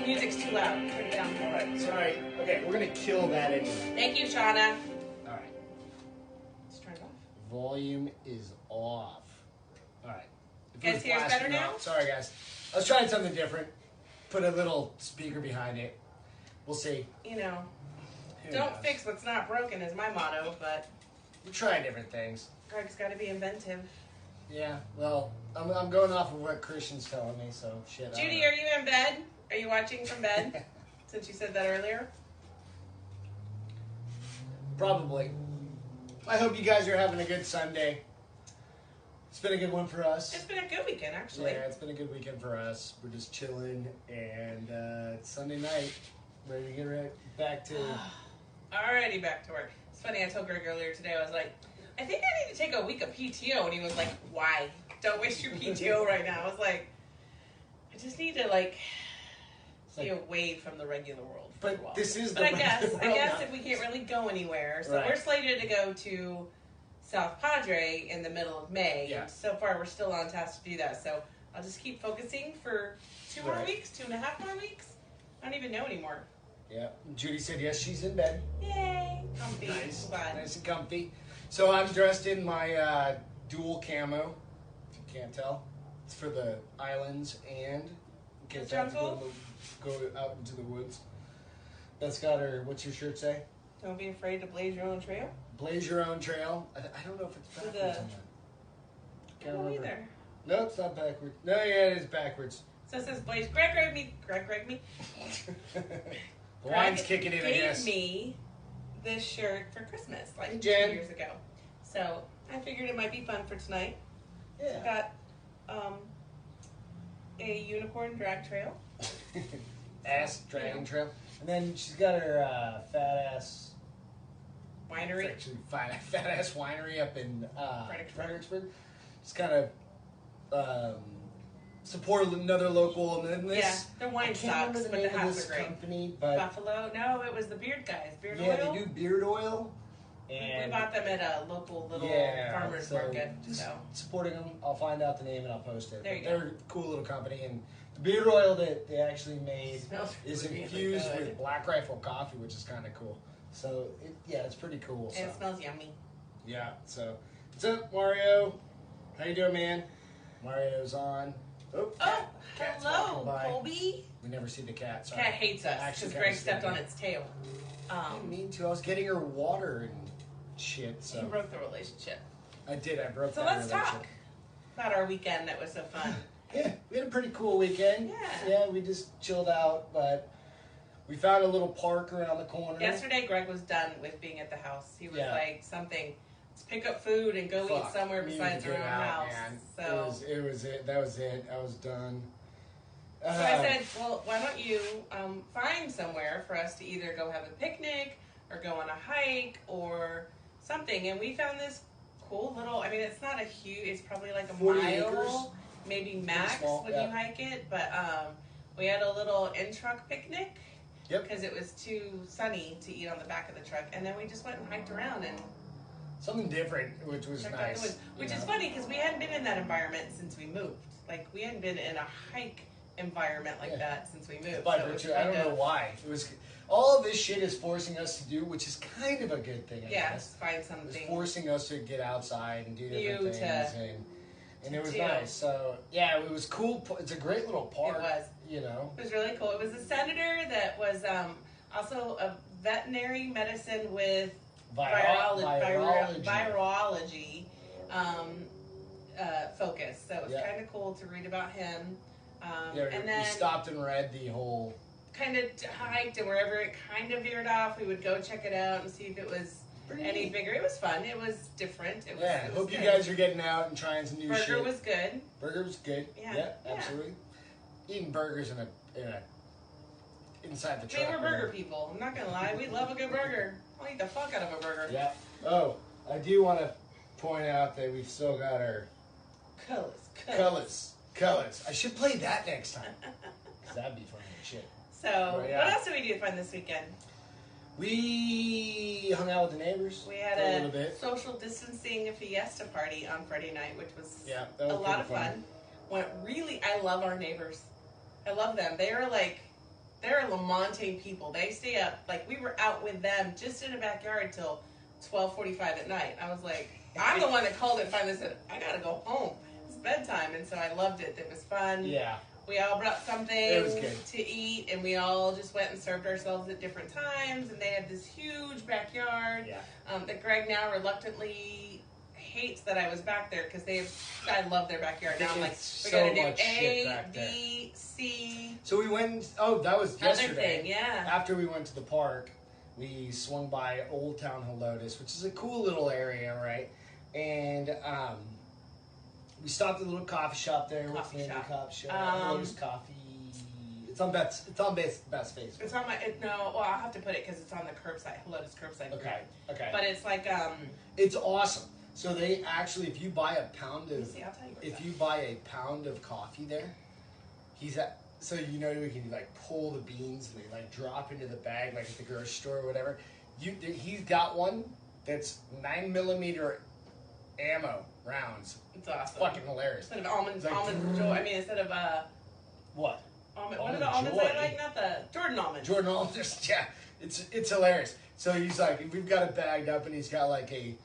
music's too loud. Turn it down. All right, sorry. Okay, we're gonna kill that anyway. Thank you, Shauna. All right. Let's turn it off. Volume is off. All right. You guys hear us better now? Sorry, guys. I was trying something different. Put a little speaker behind it. We'll see. You know, Who don't knows? fix what's not broken is my motto, but We're trying different things. Greg's got to be inventive. Yeah. Well, I'm going off of what Christian's telling me, so shit. I don't Judy, know. are you in bed? Are you watching from bed? Since you said that earlier. Probably. I hope you guys are having a good Sunday. It's been a good one for us. It's been a good weekend, actually. Yeah, it's been a good weekend for us. We're just chilling, and it's Sunday night. Ready to get right back to... Alrighty, back to work. It's funny, I told Greg earlier today, I was like, I think I need to take a week of PTO. And he was like, why? Don't waste your PTO right now. I was like, I just need to, like, be away from the regular world for a while. But this is the But I regular guess world if we can't really go anywhere. So Right. we're slated to go to South Padre in the middle of May. Yeah. And so far, we're still on task to do that. So I'll just keep focusing for 2 more Right. weeks, 2.5 more weeks. I don't even know anymore. Yeah. Judy said yes, she's in bed. Yay. Comfy. Nice. Glad. Nice and comfy. So I'm dressed in my dual camo. If you can't tell. It's for the islands and in case I have to go out into the woods. Beth's got her, what's your shirt say? Don't be afraid to blaze your own trail. Blaze your own trail. I don't know if it's With backwards a- on that. I Can't don't remember. either. No, it's not backwards. No, yeah, it is backwards. So it says blaze. Greg me. The wine's kicking in, I guess. Gave me this shirt for Christmas, like Hey, 2 Jen. years ago. So I figured it might be fun for tonight. Yeah. Got a unicorn drag trail. Ass dragon trail. And then she's got her fat ass... Winery. It's actually fat ass winery up in Fredericksburg. Just kind of support another local. And then this... Yeah, their wine I can't remember sucks, the but name the of hats this are great. company, but... Buffalo? No, it was the beard guys. Beard Yeah, oil? they do beard oil. And We bought them at a local little farmer's so market. just So supporting them. I'll find out the name and I'll post it. There you They're a cool little company, and the beard oil that they actually made smells is really infused good. with Black Rifle coffee, which is kind of cool. So it's pretty cool. And it So smells yummy. yeah. So what's up, Mario? How you doing, man? Mario's on. Oh, cat's walking hello, by. Colby. We never see the cat. Sorry. Cat hates us Actually, because cat Greg is stepped good. on its tail. I didn't mean to. I was getting her water and shit. So You broke the relationship. I did. I broke So that let's relationship. talk about our weekend that was so fun. Yeah, we had a pretty cool weekend. Yeah. We just chilled out, but we found a little park around the corner. Yesterday, Greg was done with being at the house. He was Yeah. like, let's pick up food and go eat somewhere We besides needed our to own get out, house. man. So, It was it. That was it. I was done. so I said, well, why don't you find somewhere for us to either go have a picnic or go on a hike or something. And we found this cool little, I mean, it's not a huge, it's probably like a 40 mile, acres. maybe max small, when yeah. you hike it. But we had a little in-truck picnic. Yep. Because it was too sunny to eat on the back of the truck. And then we just went and hiked around and Something different, which was checked out the nice. woods. Which is funny because we hadn't been in that environment since we moved. Like, we hadn't been in a hike environment like that since we moved. By So it was virtue, I don't kind know of- why. It was all of this shit is forcing us to do, which is kind of a good thing. I Yeah, guess. find It's something. forcing us to get outside and do different New things, to and it was do. nice. So yeah, it was cool. It's a great little park. It was. You know. It was really cool. It was a senator that was also a veterinary medicine with virology focus. So it was Yeah. kind of cool to read about him. Yeah, And we then stopped and read the whole. kind of hiked, and wherever it kind of veered off, we would go check it out and see if it was any bigger. It was fun. It was different. It was, Yeah, it was hope you good. guys are getting out and trying some new Burger shit. was good. Burger was good. Yeah. Yeah, Yeah. absolutely. Eating burgers in a inside the I truck. mean, we're you burger know. people. I'm not gonna lie. We love a good burger. I'll eat the fuck out of a burger. Yeah. Oh, I do want to point out that we've still got our colors. I should play that next time. 'Cause that'd be fun as shit. So, Well, yeah. what else did we do fun this weekend? We hung out with the neighbors. We had for a a little bit. social distancing fiesta party on Friday night, which was Yeah, that was a lot pretty of fun. I love our neighbors. I love them. They are like, they're Lamontagne people. They stay up, like, we were out with them just in the backyard till 12:45 at night. I was like, I'm the one that called it and finally said, I gotta go home. It's bedtime. And so I loved it. It was fun. Yeah. We all brought something to eat, and we all just went and served ourselves at different times. And they had this huge backyard that Greg now reluctantly hates that I was back there because I love their backyard. Now I'm like, we gotta do A, B, C. So we went. Oh, that was yesterday. Thing, yeah. After we went to the park, we swung by Old Town Helotes, which is a cool little area, right? And we stopped at a little coffee shop there. What's the name of the coffee shop? Helotes Coffee. It's on Beth's face. It's on my Well, I'll have to put it because it's on the curbside. Helotes curbside. Okay. But it's like It's awesome. So they actually, if you buy a pound of, coffee there, so you know you can like pull the beans and they like drop into the bag like at the grocery store or whatever. He's got one that's 9mm ammo rounds. It's awesome. Fucking hilarious. Instead of almond joy. Instead of what? What are the almonds I like? Not the Jordan almonds. Jordan almonds. Yeah, it's hilarious. So he's like, we've got it bagged up, and he's got like a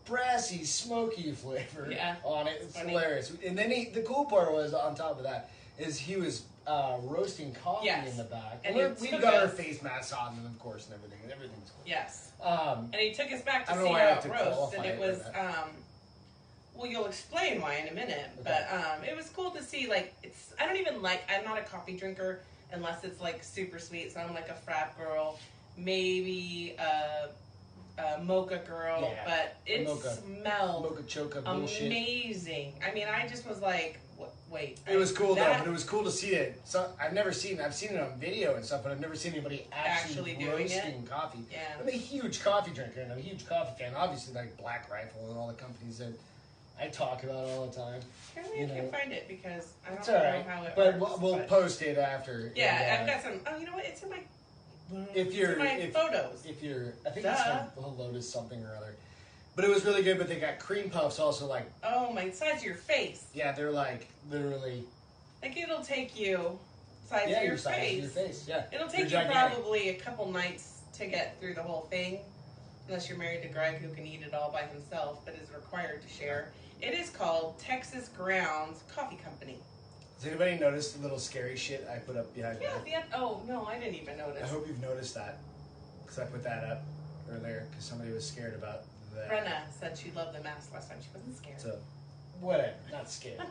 brassy, smoky flavor on it. It's hilarious. And then the cool part was on top of that is he was roasting coffee in the back. And we've got our face masks on, and of course, and everything. Everything's cool. Yes. And he took us back to see how it roasts, and it was. Well, you'll explain why in a minute, but it was cool to see. Like, I'm not a coffee drinker unless it's like super sweet. So I'm like a frap girl, maybe a mocha girl, but it smelled mocha choca bullshit. Amazing. I mean, I just was like, wait. It was cool though, but it was cool to see it. So I've seen it on video and stuff, but I've never seen anybody actually roasting coffee. Yeah. I'm a huge coffee drinker and I'm a huge coffee fan. Obviously, like Black Rifle and all the companies that I talk about all the time. Apparently, I can't find it because I don't know how it works. But we'll post it after. Yeah, I've got some. Oh, you know what? It's in my. If you're it's in my photos. If you're, I think it's like Lotus something or other. But it was really good. But they got cream puffs also like. Oh my! Size of your face. Yeah, they're like literally. Like it'll take you size of your face. Yeah. It'll take you probably a couple nights to get through the whole thing, unless you're married to Greg, who can eat it all by himself, but is required to share. It is called Texas Grounds Coffee Company. Does anybody notice the little scary shit I put up behind me? Yeah. Oh no, I didn't even notice. I hope you've noticed that because I put that up earlier because somebody was scared about that. Brenna said she loved the mask last time. She wasn't scared. So, whatever. Not scared.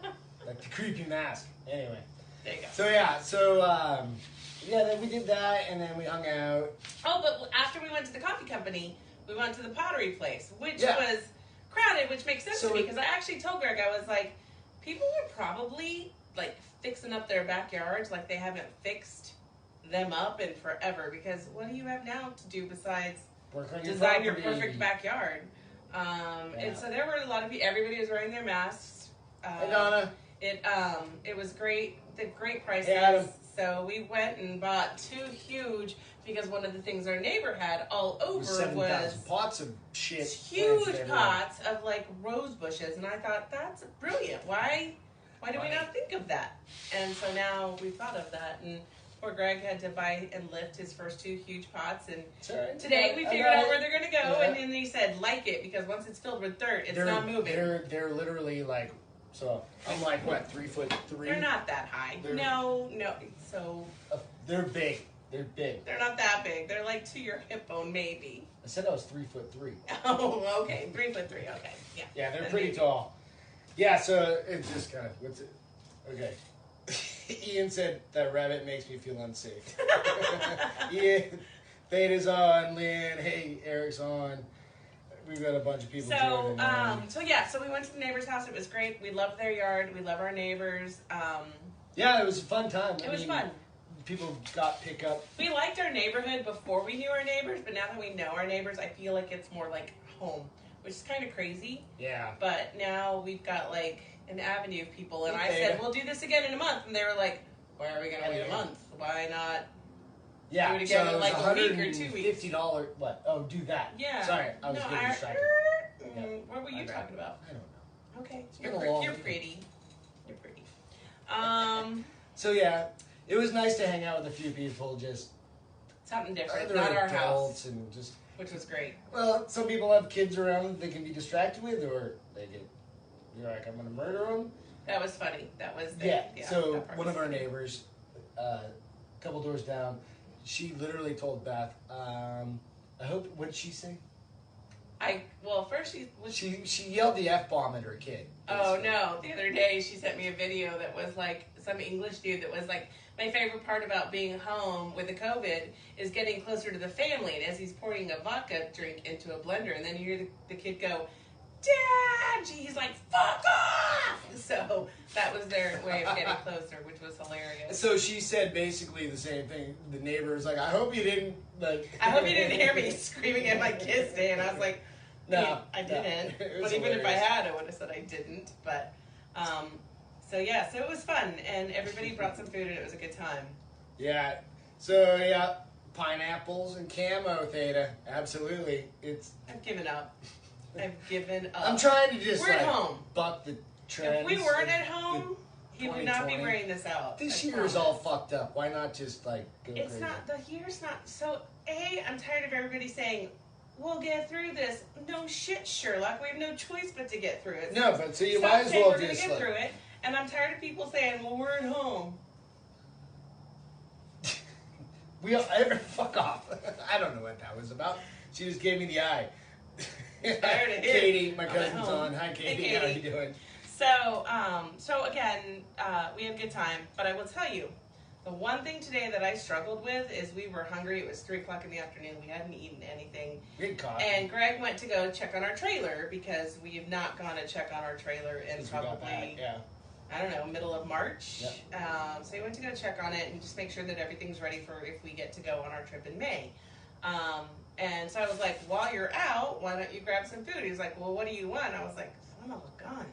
Like the creepy mask. Anyway. There you go. So then we did that and then we hung out. Oh, but after we went to the coffee company, we went to the pottery place, which was crowded, which makes sense to me because I actually told Greg, I was like, people are probably like fixing up their backyards like they haven't fixed them up in forever because what do you have now to do besides design your perfect backyard? And so there were a lot of people, everybody was wearing their masks. Hey Donna. It was great, the great prices. Hey Adam. So we went and bought 2 huge, because one of the things our neighbor had all over was 7,000 pots of shit. Huge pots of like rose bushes, and I thought that's brilliant. Why do we not think of that? And so now we've thought of that, and poor Greg had to buy and lift his first 2 huge pots, and today we figured out where they're going to go, and then he said like it, because once it's filled with dirt, it's not moving. They're literally like, so I'm like, what, 3'3"? They're not that high. No. So they're big. They're big. They're not that big. They're like to your hip bone, maybe. I said I was 3'3". Oh, okay. 3'3". Okay. Yeah. Yeah, they're pretty tall. Yeah, so it's just kind of, what's it? Okay. Ian said that rabbit makes me feel unsafe. Ian, Theta's on, Lynn, hey, Eric's on. We've got a bunch of people joining. So we went to the neighbor's house. It was great. We loved their yard. We love our neighbors. Yeah, it was a fun time. It was fun. People got pickup. We liked our neighborhood before we knew our neighbors, but now that we know our neighbors, I feel like it's more like home, which is kind of crazy. Yeah. But now we've got like an avenue of people, and I said, we'll do this again in a month. And they were like, why are we going to wait a month? Why not do it again in like a week or 2 weeks? $50, what? Oh, do that. Yeah. Sorry, I was getting distracted. What were you talking about? I don't know. Okay. It's been a long You're pretty. You're pretty. So yeah, it was nice to hang out with a few people, just Something different, other not our adults, house, and just. which was great. Well, some people have kids around they can be distracted with, or you're like, I'm gonna murder them. That was funny. That was So one of our neighbors, a couple doors down, she literally told Beth, I hope. What did she say? First She yelled the F-bomb at her kid. Oh no! The other day she sent me a video that was like some English dude that was like, my favorite part about being home with the COVID is getting closer to the family. And as he's pouring a vodka drink into a blender, and then you hear the kid go, "Dad!" He's like, "Fuck off!" So that was their way of getting closer, which was hilarious. So she said basically the same thing. The neighbor was like, I hope you didn't I hope you didn't hear me screaming at my kids today. And I was like, no, I didn't. But even hilarious. if I had, I would have said I didn't. But so it was fun, and everybody brought some food, and it was a good time. Yeah. So pineapples and camo theta. Absolutely. I've given up. I'm trying to just we're at home. buck the trends. If we weren't at home, he would not be wearing this out. This year is all fucked up. Why not just go It's crazy? not, the year's not, so I'm tired of everybody saying, we'll get through this. No shit, Sherlock. We have no choice but to get through it. No, but so you Stop might as saying well we're just gonna get through it. And I'm tired of people saying, well, we're at home. Fuck off. I don't know what that was about. She just gave me the eye. Tired of it. Katie, my cousin's on. Hi, Katie. Hey, Katie. How are you doing? So again, we had a good time. But I will tell you, the one thing today that I struggled with is we were hungry. It was 3 o'clock in the afternoon. We hadn't eaten anything. Good coffee. And Greg went to go check on our trailer because we have not gone to check on our trailer in probably, I don't know, middle of March. Yep. So he went to go check on it and just make sure that everything's ready for if we get to go on our trip in May. And so I was like, while you're out, why don't you grab some food? He was like, well, what do you want? I was like, son of a gun.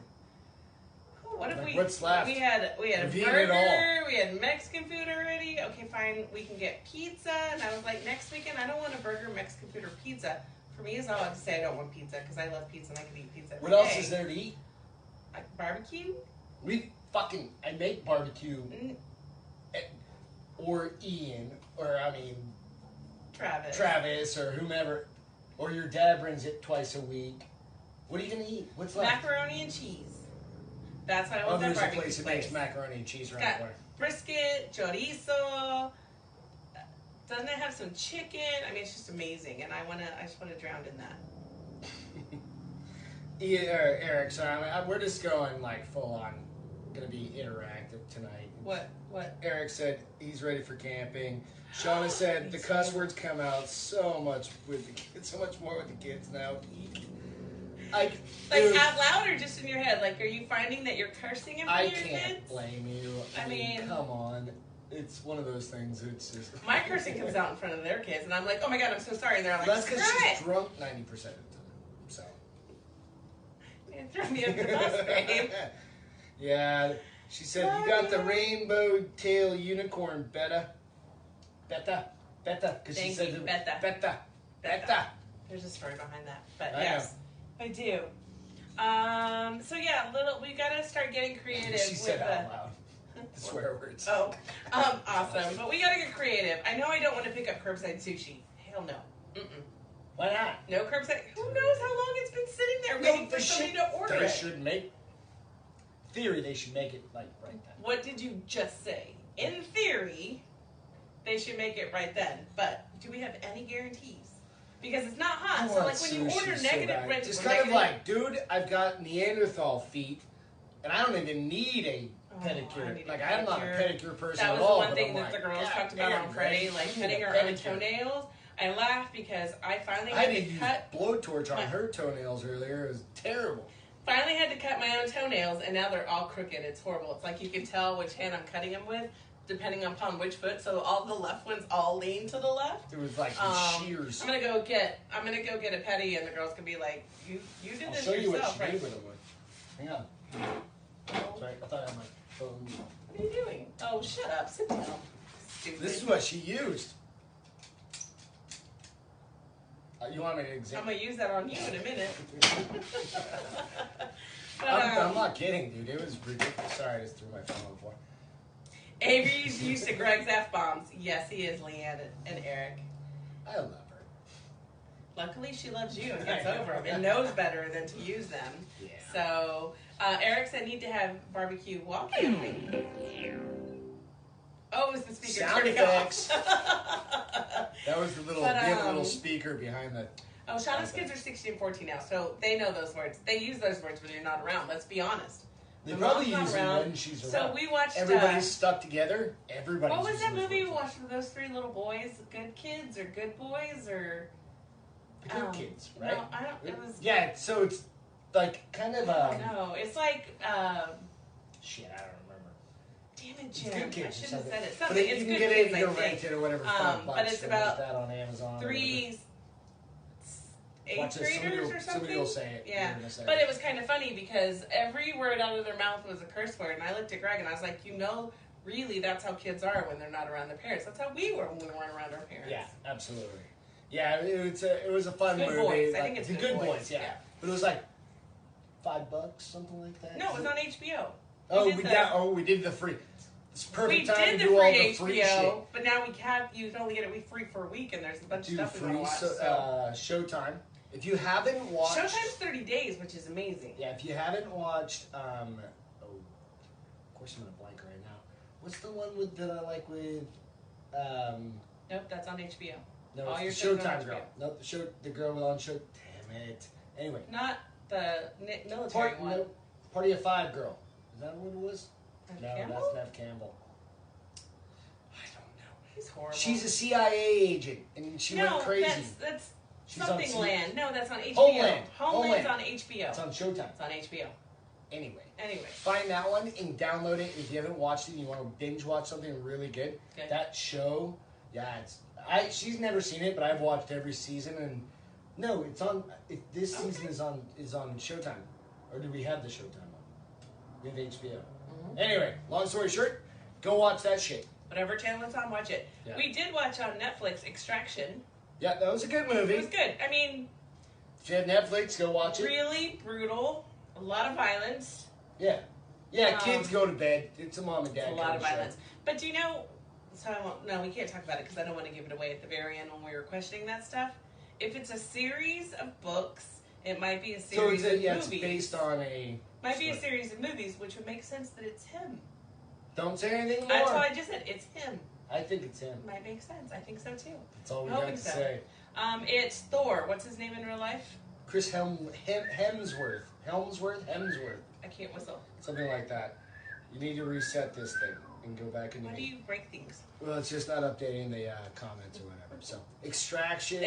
What if what's left? We had a We've burger, we had Mexican food already. Okay, fine, we can get pizza. And I was like, next weekend, I don't want a burger, Mexican food, or pizza. For me, it's all I have to say I don't want pizza because I love pizza and I could eat pizza every What else day. is there to eat? Like barbecue? I make barbecue. Or Ian, or Travis, or whomever. Or your dad brings it twice a week. What are you going to eat? What's left? Macaroni and cheese. That's what I want. There's a place that makes macaroni and cheese around there. Brisket, chorizo. Doesn't it have some chicken? I mean, it's just amazing, and I just want to drown in that. Eric, sorry, we're just going like full on. Going to be interactive tonight. What? Eric said he's ready for camping. Shauna said the cuss words come out so much with the kids, so much more with the kids now. Like out loud or just in your head? Like, are you finding that you're cursing in front of your kids? I can't blame you. I mean, come on. It's one of those things. It's just my cursing comes out in front of their kids, and I'm like, oh my god, I'm so sorry. And they're like, that's because she's drunk 90% of the time. So. You throw me up the bus, babe. Yeah, she said you got the rainbow tail unicorn, Beta. Because she said Beta. There's a story behind that, but I yes. I do. So yeah, we gotta start getting creative. She said out loud the swear words. Oh, awesome! But we gotta get creative. I know I don't want to pick up curbside sushi. Hell no. Why not? No curbside. Who knows how long it's been sitting there waiting for somebody to order it? They should make. Theory, they should make it like right then. What did you just say? In theory, they should make it right then. But do we have any guarantees? Because it's not hot. So like when you order negative red, it's kind of like, dude, I've got Neanderthal feet, and I don't even need a pedicure. I'm not a pedicure person at all. That was all, the one thing that the girls talked about on Friday, like cutting her own toenails. I laughed because I finally had to cut blowtorch on her toenails earlier. It was terrible. Finally had to cut my own toenails, and now they're all crooked. It's horrible. It's like you can tell which hand I'm cutting them with, depending upon which foot. So all the left ones all lean to the left. It was like shears. I'm gonna go get a pedi, and the girls can be like, "You did this yourself, right?" I'll show you what she did with them. Hang on. Sorry, I thought I had my phone. What are you doing? Oh, shut up. Sit down. Stupid. This is what she used. You want me to examine? I'm gonna use that on you in a minute. I'm not kidding, dude. It was ridiculous. Sorry, I just threw my phone on the floor. Avery's used to Greg's F-bombs. Yes, he is, Leanne and Eric. I love her. Luckily, she loves you and gets over them and knows better than to use them. Yeah. So, Eric said need to have barbecue wall camping. Oh, it was the speaker Sound turning effects. off. That was the little, little speaker behind the... Oh, Shauna's kids are 16 and 14 now, so they know those words. They use those words when you're not around. Let's be honest. They probably use them when she's around. So we watched... Everybody's stuck together. Everybody's what was that movie we words. watched with those three little boys? Good Kids or Good Boys or... The Good Kids, right? No, I don't... It was... Yeah, so it's like kind of... No, it's like... Shit, I don't remember. Damn it, Jim. It's Good Kids. I should have said it. But Something. you It's can Good get Kids, it, I you think. rent it or whatever. $5 but it's about that on Amazon. three... Watch eighth this. graders or something. Somebody will say it. Yeah, but it was kind of funny because every word out of their mouth was a curse word, and I looked at Greg and I was like, really, that's how kids are when they're not around their parents. That's how we were when we weren't around our parents. Yeah, absolutely. Yeah, it was a fun Good movie. Boys. Like, I think it's the Good Boys. Yeah. But it was like $5, something like that. No, it was on HBO. We did the free. It's perfect we time did to the do all free the free HBO, shit. but now you can only get it free for a week, and there's a bunch of stuff we want to watch. Showtime. If you haven't watched... Showtime's 30 days, which is amazing. Yeah, if you haven't watched... of course I'm going to blank right now. What's the one that I like with... Nope, that's on HBO. No, All it's your the shows on Showtime girl. HBO. No, the girl on show... Damn it. Anyway. Not the military one. No, Party of Five girl. Is that what it was? Nev Campbell? That's Nev Campbell. I don't know. He's horrible. She's a CIA agent, and she went crazy. That's She's something on land. No, that's on HBO. Homeland. Homeland's on HBO. It's on Showtime. It's on HBO. Anyway. Find that one and download it if you haven't watched it and you want to binge watch something really good. Okay. That show, she's never seen it, but I've watched every season and no, it's on. This season is on Showtime, or do we have the Showtime on? We have HBO. Mm-hmm. Anyway, long story short, go watch that shit. Whatever channel it's on, watch it. Yeah. We did watch on Netflix Extraction. Yeah, that was a good movie. It was good. I mean, if you have Netflix, go watch it. Really brutal. A lot of violence. Yeah. Yeah, kids go to bed. It's a mom and dad. It's a lot of violence. But do you know, we can't talk about it because I don't want to give it away at the very end when we were questioning that stuff. If it's a series of books, it might be a series of movies. It's based on a... Might be a series of movies, which would make sense that it's him. Don't say anything more. That's all I just said. It's him. I think it's him. Might make sense. I think so too. That's all we got to say. It's Thor. What's his name in real life? Chris Hemsworth. Hemsworth. I can't whistle. Something like that. You need to reset this thing and go back into... Why do you break things? Well, it's just not updating the comments or whatever. So, Extraction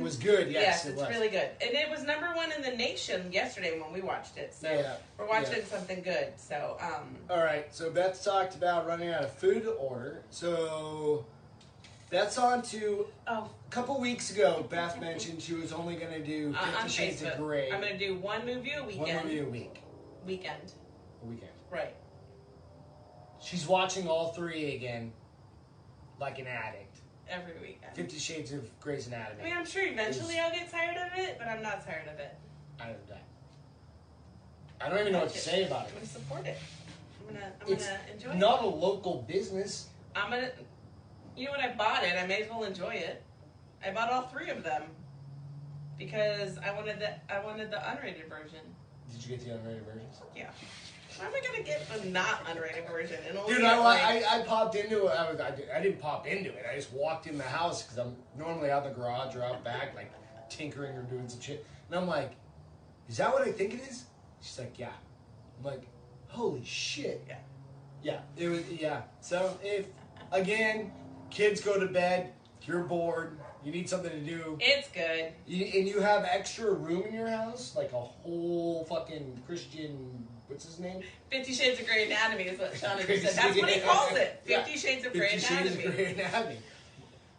was good. Yes, it's really good. And it was #1 in the nation yesterday when we watched it. So we're watching something good. So, all right. So Beth talked about running out of food to order. So Beth's on to... a couple weeks ago, Beth mentioned she was only going to do 50 Shades of Grey. I'm going to do one movie a weekend. One movie a week. Weekend. Right. She's watching all 3 again, like an addict. Every weekend. 50 Shades of Grey's Anatomy. I mean, I'm sure eventually I'll get tired of it, but I'm not tired of it. I don't even know what to say about it. I'm going to support it. I'm going to enjoy it. It's not a local business. You know what? I bought it. I may as well enjoy it. I bought all 3 of them because I wanted the unrated version. Did you get the unrated versions? Yeah. Why am I going to get the not unrated version? Dude, I popped into it. I didn't pop into it. I just walked in the house because I'm normally out in the garage or out back, like tinkering or doing some shit. And I'm like, is that what I think it is? She's like, yeah. I'm like, holy shit. Yeah. Yeah. It was, yeah. So if, again, kids go to bed, you're bored, you need something to do. It's good. And you have extra room in your house, like a whole fucking Christian... What's his name? 50 Shades of Grey Anatomy is what Sean just said. That's what he calls it. 50 Shades of Grey Anatomy. 50 Shades of Grey Anatomy.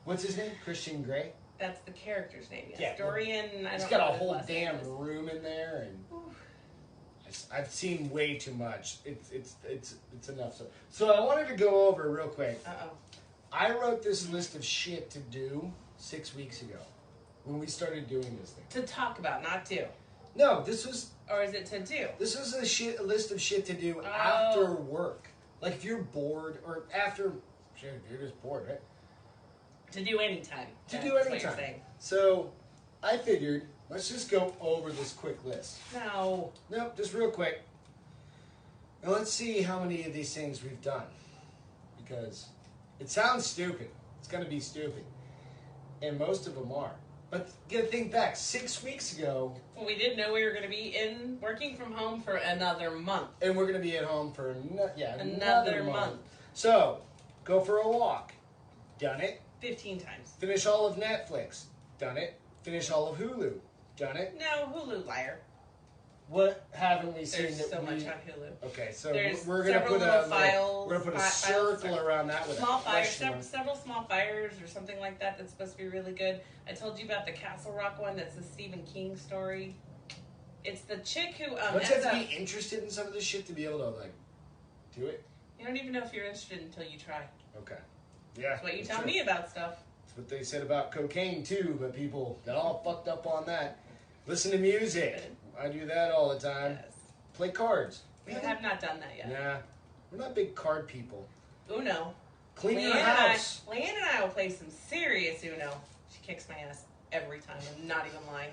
What's his name? Christian Grey? That's the character's name, yes. Yeah, Dorian, I don't know. He's got a whole damn room in there, and I've seen way too much. It's enough. So I wanted to go over real quick. I wrote this list of shit to do 6 weeks ago when we started doing this thing. To talk about, not do. No, this was... Or is it to do? This was a list of shit to do after work. Like if you're bored or after, shit, you're just bored, right? To do anytime. To do anytime. So I figured, let's just go over this quick list. No. Nope, just real quick. And let's see how many of these things we've done. Because it sounds stupid. It's going to be stupid. And most of them are. But get to think back, 6 weeks ago. Well, we didn't know we were going to be working from home for another month. And we're going to be at home for another month. So, go for a walk. Done it. 15 times. Finish all of Netflix. Done it. Finish all of Hulu. Done it. No, Hulu, liar. What haven't we seen? There's so much on Hulu. Okay, so There's we're gonna put we're gonna put a circle around that with small a fires, question several small fires or something like that. That's supposed to be really good. I told you about the Castle Rock one. That's the Stephen King story. It's the chick who Don't you have to be interested in some of this shit to be able to like do it? You don't even know if you're interested until you try. Okay, yeah. That's what you tell me about stuff. That's what they said about cocaine too, but people got all fucked up on that. Listen to music. I do that all the time. Yes. Play cards. We have not done that yet. Nah, we're not big card people. Uno. Clean your house. Leanne and I will play some serious Uno. She kicks my ass every time. I'm not even lying.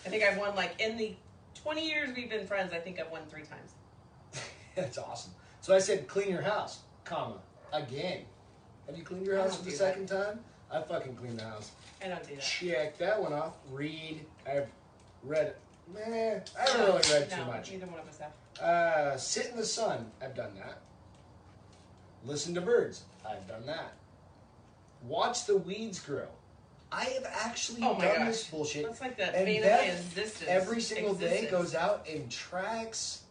I think I've won, like, in the 20 years we've been friends, I think I've won 3 times. That's awesome. So I said clean your house, comma, again. Have you cleaned your house for the second time? I fucking cleaned the house. I don't do that. Check that one off. Read. I've read it. I haven't really read too much. Neither one of us have. Sit in the sun. I've done that. Listen to birds. I've done that. Watch the weeds grow. I have actually done this bullshit. That's like the and bane of Beth, my existence. every single day goes out and tracks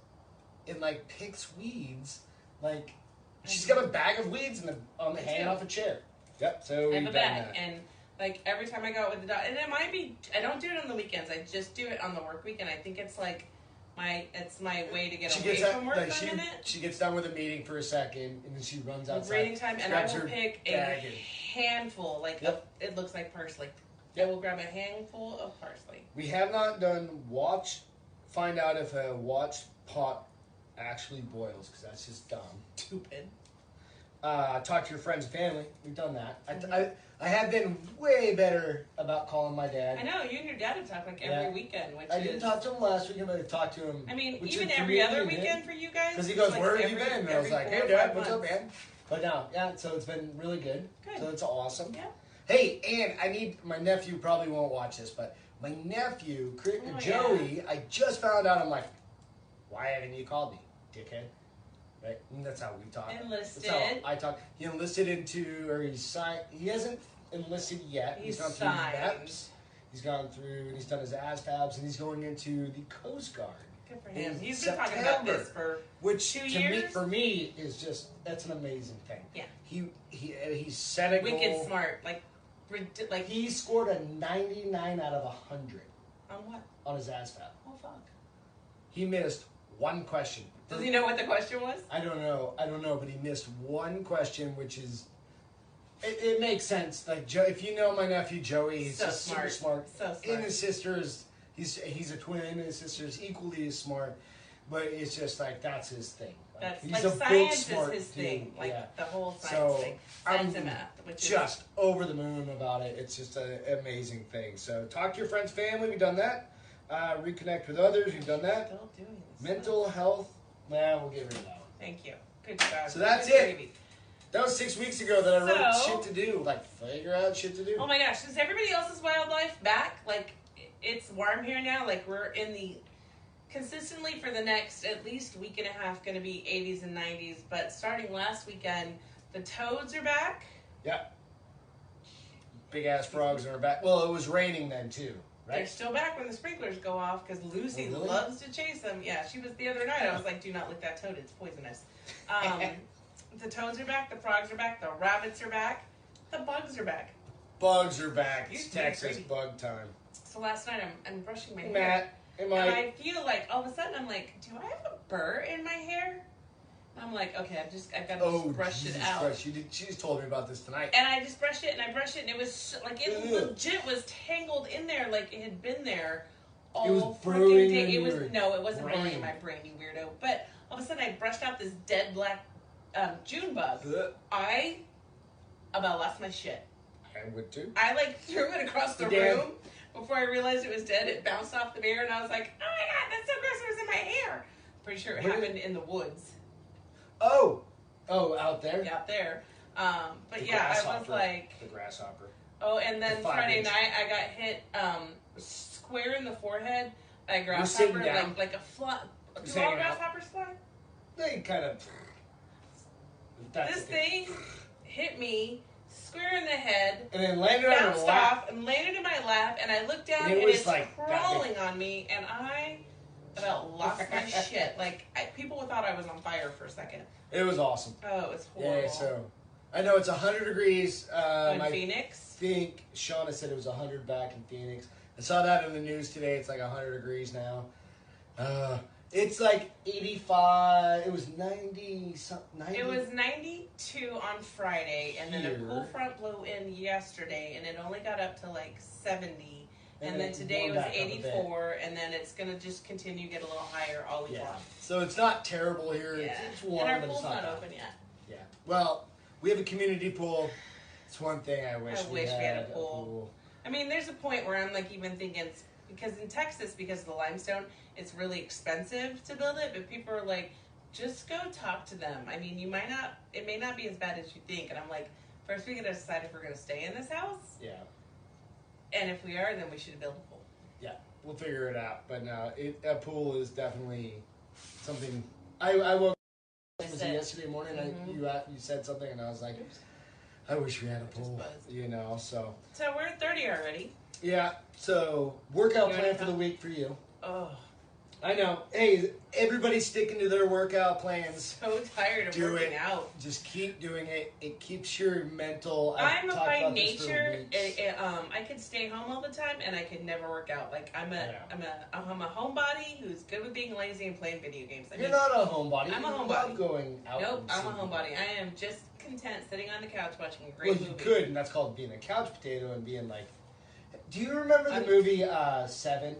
and like picks weeds. Like she's got a bag of weeds hanging off a chair. Yep. So I have a bag, and like every time I go out with the dog, and it might be I don't do it on the weekends. I just do it on the work week, and I think it's like it's my way to get away from work for a minute. She gets done with a meeting for a second, and then she runs outside. Reading time, and I will pick a handful. Like it looks like parsley. I will grab a handful of parsley. We have not done find out if a watch pot actually boils, because that's just dumb. Stupid. Talk to your friends and family. We've done that. I have been way better about calling my dad. I know, you and your dad have talked like every weekend. I didn't talk to him last weekend, but I talked to him. I mean, even every other weekend for you guys. Because he goes, "Where have you been?" And I was like, "Hey, Dad, what's up, man?" But no, so it's been really good. So it's awesome. Yeah. Hey, and I need my nephew. Probably won't watch this, but my nephew, Joey. I just found out. I'm like, why haven't you called me, dickhead? Right? And that's how we talk. Enlisted. That's how I talk. He enlisted or he's signed. He hasn't enlisted yet. He's gone through VEPs. He's gone through and he's done his ASVABs and he's going into the Coast Guard. Good for him. He's been talking about this for 2 years. For me, is just that's an amazing thing. Yeah. He set a goal. Wicked smart. Like he scored a 99 out of 100. On what? On his ASVAB. Oh fuck. He missed one question. Does he know what the question was? I don't know, but he missed one question, which is. It makes sense. Like if you know my nephew Joey, he's so just smart. super smart. So smart. And his sister's he's a twin. And his sister's equally as smart. But it's just like that's his thing. That's he's like a science book smart is his thing. Like the whole science thing. I'm Science and math. Which just over the moon about it. It's just an amazing thing. So talk to your friends, family. We've done that. Reconnect with others. We've done that. Still doing this. Mental health. Nah, we'll get rid of that one. Thank you. Good job. So that's it. That was 6 weeks ago that I wrote shit to do. Like, figure out shit to do. Oh my gosh. Is everybody else's wildlife back? Like, it's warm here now. Like, we're in the... Consistently for the next at least week and a half going to be 80s and 90s. But starting last weekend, the toads are back. Yep. Big-ass frogs are back. Well, it was raining then, too. Right? They're still back when the sprinklers go off because Lucy loves to chase them. Yeah, she was the other night. I was like, do not lick that toad. It's poisonous. The toads are back. The frogs are back. The rabbits are back. The bugs are back. Bugs are back. It's Texas bug time. So last night I'm brushing my hair. Matt, and I feel like all of a sudden I'm like, do I have a burr in my hair? And I'm like, okay, I've got to brush it out. Christ. She just told me about this tonight. And I just brushed it and I brushed it and it was like it legit was tangled in there like it had been there all freaking day. It wasn't burrowing in my brain, you weirdo. But all of a sudden I brushed out this dead black June bug. Ugh. I about lost my shit. I would too. I like threw it across the room before I realized it was dead. It bounced off the mirror and I was like, oh my god, that's so gross, it was in my hair. Pretty sure it happened in the woods. Oh, out there? Yeah, out there. But The yeah, I was like... The grasshopper. Oh, and then Friday night I got hit square in the forehead by a grasshopper, like a fly. Do all grasshoppers fly? They kind of... This thing hit me square in the head, and then landed on bounced off, and landed in my lap, and I looked down, and it's like crawling on me, and I about lost my shit. Like, people thought I was on fire for a second. It was awesome. Oh, it was horrible. Yeah, so... I know it's 100 degrees. In Phoenix? I think Shauna said it was 100 back in Phoenix. I saw that in the news today. It's like 100 degrees now. It's like 85. It was 90 something. 90. It was 92 on Friday, and then a cool front blew in yesterday, and it only got up to like 70. And then today it was 84, and then it's going to just continue to get a little higher all week long. So it's not terrible here. Yeah. It's warm, and our but pool's it's not open yet. Yeah. Well, we have a community pool. It's one thing I wish we had a pool. I mean, there's a point where I'm like even thinking, because in Texas, because of the limestone, it's really expensive to build it, but people are like, just go talk to them. I mean, it may not be as bad as you think. And I'm like, first we got to decide if we're going to stay in this house. Yeah. And if we are, then we should build a pool. Yeah, we'll figure it out. But no, a pool is definitely something. I woke up yesterday morning. Mm-hmm. You said something, and I was like, I wish we had a pool. So we're at 30 already. Yeah. So workout plan for the week for you. Oh. I know. Hey, everybody's sticking to their workout plans. So tired of working out. Just keep doing it. It keeps your mental. I'm by nature. I could stay home all the time, and I could never work out. Like I'm a homebody who's good with being lazy and playing video games. You're not a homebody. I'm a homebody. Love going out. Nope, I'm a homebody. I am just content sitting on the couch watching a great movie. You could, and that's called being a couch potato and being like. Do you remember the movie Seven?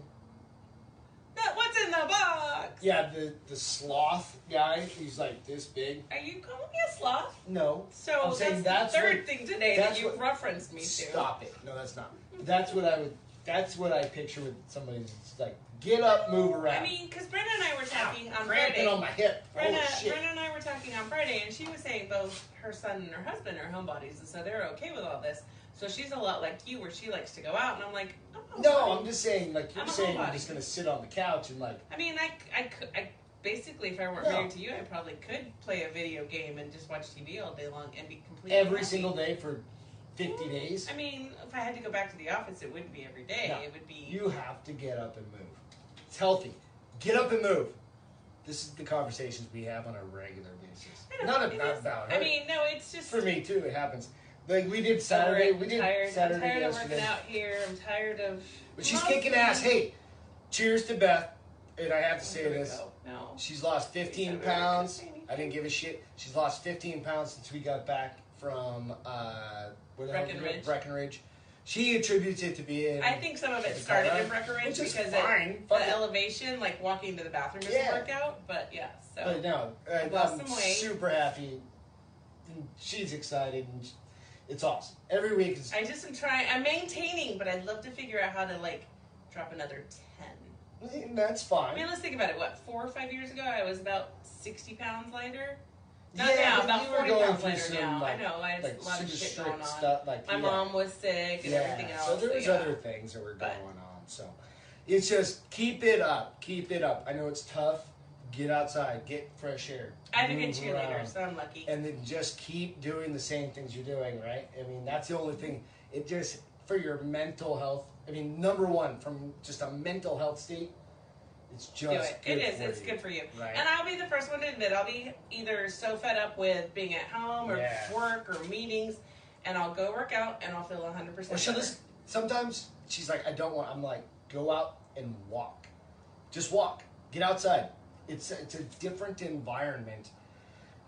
What's in the box? Yeah, the sloth guy. He's like this big. Are you calling me a sloth? No. So I'm saying that's the third thing today that you referenced me to. Stop it. No, that's not. That's what I picture with somebody that's like, get up, move around. I mean, because Brenda and I were talking on Friday. Friday. On my hip. Brenda and I were talking on Friday, and she was saying both her son and her husband are homebodies, and so they're okay with all this. So she's a lot like you, where she likes to go out, and I'm like, no, I'm just saying, like you're saying, you're just gonna sit on the couch and like. I mean, I basically, if I weren't married to you, I probably could play a video game and just watch TV all day long and be completely every single day for 50 days. I mean, if I had to go back to the office, it wouldn't be every day. No, it would be. You have to get up and move. It's healthy. Get up and move. This is the conversations we have on a regular basis. Not about her. I mean, no, it's just for me too. It happens. Like we did Saturday. I'm tired of working out here. I'm tired of. But she's kicking ass. Hey, cheers to Beth. And I have to say this. No. She's lost 15 pounds. I didn't give a shit. She's lost 15 pounds since we got back from Breckenridge. She attributes it to being. I think some of it started in Breckenridge because the elevation, like walking to the bathroom, is a workout. But yeah, so. But no, I'm super happy. And she's excited. And it's awesome. Every week is. I just am trying. I'm maintaining, but I'd love to figure out how to drop another 10. That's fine. I mean, let's think about it. What, 4 or 5 years ago, I was about 60 pounds lighter. Not now, about 40 pounds lighter now. I know, I had a lot of shit going on. Stuff, my mom was sick and everything else. So there's other things that were going on. So it's just keep it up. Keep it up. I know it's tough. Get outside. Get fresh air. I have a good cheerleader, so I'm lucky. And then just keep doing the same things you're doing, right? I mean, that's the only thing. It just, for your mental health, I mean, number one, from just a mental health state, it's just good. It's good for you. Right. And I'll be the first one to admit, I'll be either so fed up with being at home or work or meetings, and I'll go work out and I'll feel 100% Or she'll just, sometimes she's like, I'm like, go out and walk. Just walk. Get outside. It's a different environment.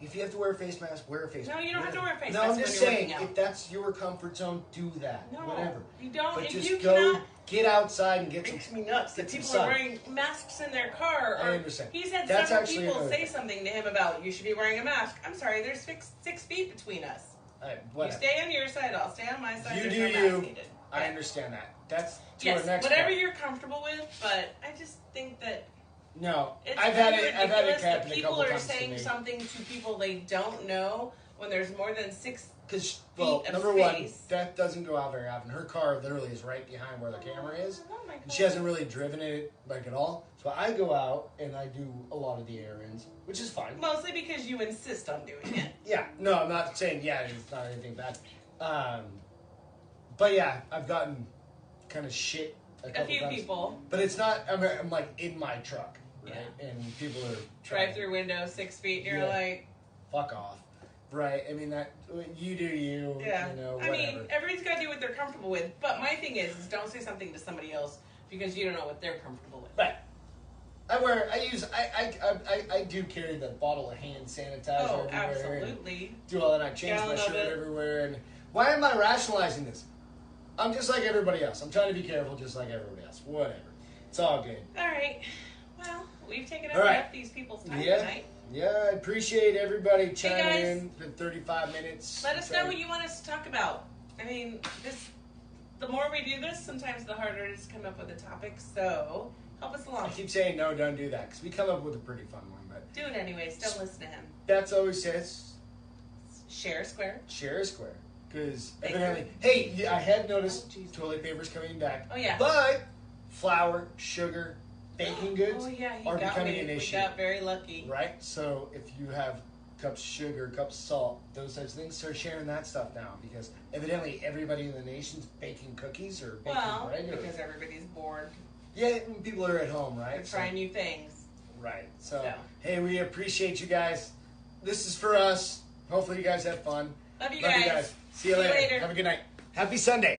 If you have to wear a face mask, wear a face mask. No, you don't have to wear a face no, mask. I'm just when saying, you're working out. if that's your comfort zone, do that. No, whatever. you don't. But If just you go, cannot, get outside and get it makes some. me nuts that get some people sun. are wearing masks in their car. Or I understand. He's had That's several actually people another say thing. something to him about you should be wearing a mask. I'm sorry, there's 6 feet between us. You Whatever. stay on your side, I'll stay on my side. You There's do no mask you. needed. I Yeah. understand that. That's to Yes, our next whatever part. you're comfortable with, but I just think that No, it's I've had really it. I've had it ridiculous that happen a people couple are times to saying me. something to people they don't know when there's more than 6 Because, feet of number one, space. Beth doesn't go out very often. Her car literally is right behind where the camera is. Oh my And she God. hasn't really driven it like at all. So I go out and I do a lot of the errands, which is fine. Mostly because you insist on doing it. Yeah, no, I'm not saying it's not anything bad. But yeah, I've gotten kind of shit a couple few times. people. But it's not. I'm like in my truck, right? Yeah. And people are trying Drive through window 6 feet, and you're Yeah. like, fuck off, right? I mean that you do you. yeah. You know, I whatever. mean, everybody's got to do what they're comfortable with. But my thing is don't say something to somebody else because you don't know what they're comfortable with. Right. I do carry the bottle of hand sanitizer Oh, everywhere. and absolutely. Do all that. I change Gallon my of shirt it. everywhere. And why am I rationalizing this? I'm just like everybody else. I'm trying to be careful, just like everybody else. Whatever. It's all good. All right. Well, we've taken up All right. enough these people's time Yeah. tonight. Yeah, I appreciate everybody chiming guys. in. It's been 35 minutes. Let us know what you want us to talk about. I mean, the more we do this, sometimes the harder it is to come up with a topic. So help us I along. keep saying no, don't do that, because we come up with a pretty fun one. But Do it anyways. Don't listen to him. that's always says Share square. share a square. Because Thank evidently, you. hey, yeah, I had noticed Oh, Jesus. toilet paper's coming back. Oh, yeah. But flour, sugar, baking goods Oh yeah, he are got becoming me. an We issue. got very lucky. Right? So if you have cups of sugar, cups of salt, those types of things, start sharing that stuff now. Because evidently everybody in the nation's baking cookies or baking Well, bread. Or, because everybody's bored. yeah, people are at home, right? They're trying new things. Right. So, So. hey, we appreciate you guys. This is for us. Hopefully you guys have fun. Love you Love guys. you guys. See you later. Have a good night. Happy Sunday.